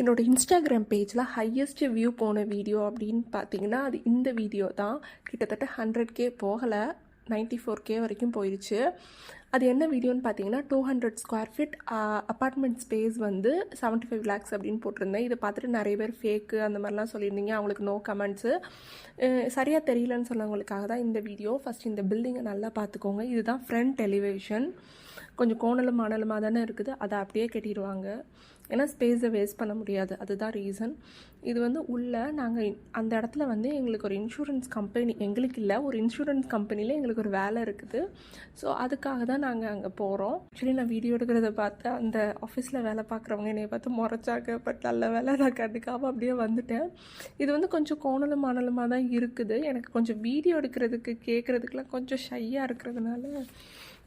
என்னோட இன்ஸ்டாகிராம் பேஜில் highest view போன வீடியோ அப்படின்னு பார்த்தீங்கன்னா அது இந்த வீடியோ தான். கிட்டத்தட்ட 100K போகலை, 94K வரைக்கும் போயிடுச்சு. அது என்ன வீடியோன்னு பார்த்தீங்கன்னா 200 ஸ்கொயர் ஃபீட் அப்பார்ட்மெண்ட் ஸ்பேஸ் வந்து 75 lakhs அப்படின்னு போட்டிருந்தேன். இதை பார்த்துட்டு நிறைய பேர் ஃபேக்கு அந்த மாதிரிலாம் சொல்லியிருந்தீங்க. அவங்களுக்கு நோ கமெண்ட்ஸு. சரியாக தெரியலன்னு சொன்னவங்களுக்காக தான் இந்த வீடியோ. ஃபஸ்ட் இந்த பில்டிங்கை நல்லா பார்த்துக்கோங்க. இதுதான் ஃப்ரண்ட் எலிவேஷன். கொஞ்சம் கோணலும் மாணலுமாக தானே இருக்குது, அதை அப்படியே கட்டிடுவாங்க. ஏன்னா ஸ்பேஸை வேஸ்ட் பண்ண முடியாது, அதுதான் ரீசன். இது வந்து உள்ளே நாங்கள் அந்த இடத்துல வந்து எங்களுக்கு ஒரு இன்சூரன்ஸ் கம்பெனி, எங்களுக்கு இல்லை, ஒரு இன்சூரன்ஸ் கம்பெனியில் எங்களுக்கு ஒரு வேலை இருக்குது. ஸோ அதுக்காக தான் நாங்கள் அங்கே போகிறோம். ஆக்சுவலி நான் வீடியோ எடுக்கிறத பார்த்து அந்த ஆஃபீஸில் வேலை பார்க்குறவங்க என்னை பார்த்து முறைச்சாங்க. பட் நல்ல வேலை நான் கண்டுக்காமல் அப்படியே வந்துட்டேன். இது வந்து கொஞ்சம் கோணலும் மாணலுமாக தான் இருக்குது. எனக்கு கொஞ்சம் வீடியோ எடுக்கிறதுக்கு கேட்குறதுக்கெலாம் கொஞ்சம் ஷையாக இருக்கிறதுனால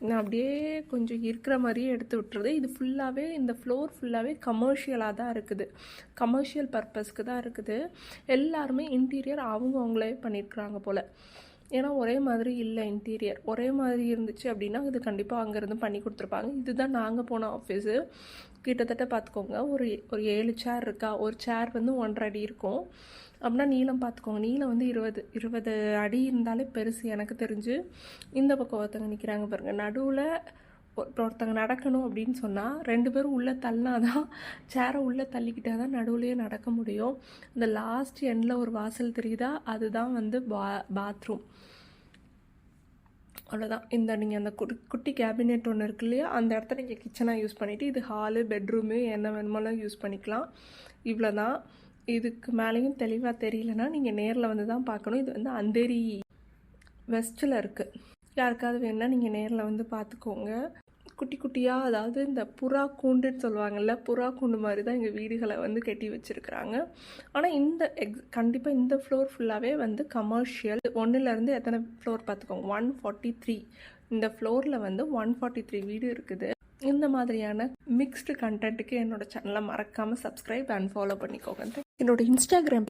நான் அப்படியே கொஞ்சம் இருக்கிற மாதிரியே எடுத்து விட்டுறது. இது ஃபுல்லாகவே, இந்த ஃப்ளோர் ஃபுல்லாகவே கமர்ஷியலாக தான் இருக்குது, கமர்ஷியல் பர்பஸ்க்கு தான் இருக்குது. எல்லாருமே இன்டீரியர் அவங்களே பண்ணியிருக்கிறாங்க போல். ஏன்னா ஒரே மாதிரி இல்லை இன்டீரியர். ஒரே மாதிரி இருந்துச்சு அப்படின்னா இது கண்டிப்பாக அங்கேருந்து பண்ணி கொடுத்துருப்பாங்க. இதுதான் நாங்கள் போன ஆஃபீஸு. கிட்டத்தட்ட பார்த்துக்கோங்க, ஒரு 7 சேர் இருக்கா. ஒரு சேர் வந்து 1.5 அடி இருக்கும். அப்படின்னா நீளம் பார்த்துக்கோங்க, நீளம் வந்து 20 அடி இருந்தாலே பெருசு எனக்கு தெரிஞ்சு. இந்த பக்கம் ஒருத்தங்க நிற்கிறாங்க பாருங்கள், நடுவில் ஒருத்தங்க நடக்கணும் அப்படின்னு சொன்னால் 2 பேரும் உள்ளே தள்ளினாதான், சேரை உள்ளே தள்ளிக்கிட்டால் தான் நடுவுலையே நடக்க முடியும். இந்த லாஸ்ட் எண்டில் ஒரு வாசல் தெரியுதா, அதுதான் வந்து பாத்ரூம். அவ்வளோதான். இந்த நீங்கள் அந்த குட்டி கேபினெட் ஒன்று இருக்கு இல்லையா, அந்த இடத்த நீங்கள் கிச்சனாக யூஸ் பண்ணிவிட்டு இது ஹாலு, பெட்ரூமு என்ன வேணுமோலாம் யூஸ் பண்ணிக்கலாம். இவ்வளோ தான். இதுக்கு மேலேயும் தெளிவாக தெரியலனா நீங்கள் நேரில் வந்து தான் பார்க்கணும். இது வந்து அந்தேரி வெஸ்ட்டில் இருக்குது. யாருக்காவது வேணுன்னா நீங்கள் நேரில் வந்து பார்த்துக்கோங்க. குட்டி குட்டியாக, அதாவது இந்த புறா கூண்டுன்னு சொல்லுவாங்கள்ல, புறா கூண்டு மாதிரி தான் எங்கள் வீடுகளை வந்து கட்டி வச்சுருக்குறாங்க. ஆனால் இந்த கண்டிப்பாக இந்த ஃப்ளோர் ஃபுல்லாகவே வந்து கமர்ஷியல். 1லேருந்து எத்தனை ஃப்ளோர் பார்த்துக்கோங்க, 143. இந்த ஃப்ளோரில் வந்து 143 வீடு இருக்குது. இந்த மாதிரியான மிக்ஸ்டு கண்டென்ட்டுக்கு என்னோட சேனலை மறக்காமல் சப்ஸ்கிரைப் அண்ட் ஃபாலோ பண்ணிக்கோங்க. என்னோட இன்ஸ்டாகிராம்